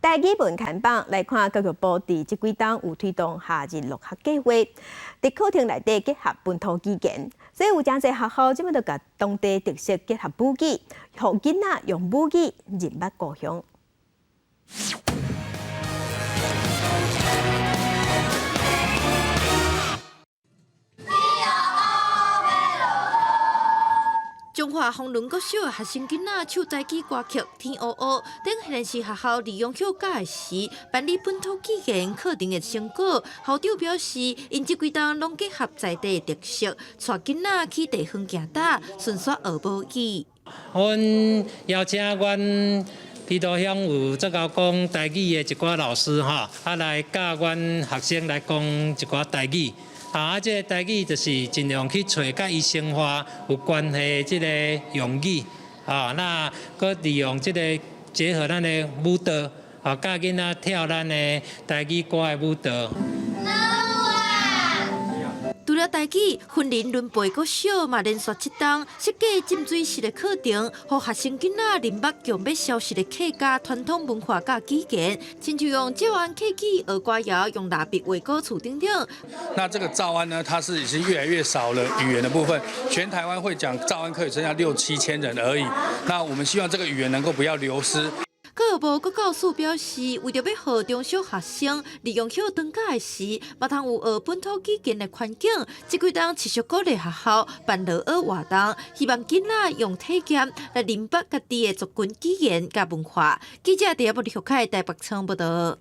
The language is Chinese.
台语文看榜来看，教育部伫即几档有推动夏日录学计划，伫课程内底结合本土语言，所以有真侪学校即摆就甲当地特色结合母语，互囡仔用母语认捌故乡。中华丰伦国小学生囡仔唱台语歌曲《天黑黑》，等现是学校利用休假的时，办理本土语言课程的成果。校长表示，因这几档拢结合在地特色，带囡仔去地方行踏，顺续学母语。阮邀请阮基督乡有做到讲台语的一寡老师来教阮学生来讲一寡台语。这个台语就是尽量去找甲伊生活有关系的这个用语，那佮利用这个结合咱的舞蹈，教囡仔跳咱的台语歌的舞蹈。除了台语，云林伦培国小嘛连续7档设计浸水式的课程，让学生囡仔认捌强要消失的客家传统文化甲语言，亲像用照安客语学歌谣，用蜡笔画歌厝等等。那这个照安呢，它是已经越来越少了语言的部分，全台湾会讲照安课只剩下6、7千人而已。那我们希望这个语言能够不要流失。教育部教师表示，为着要让中小学生利用休长假的时，嘛通有学本土语言的环境，这几档持续鼓励学校办乐学活动，希望囡仔用体验来认捌家己的族群语言甲文化。记者第一部李学凯台北仓报道。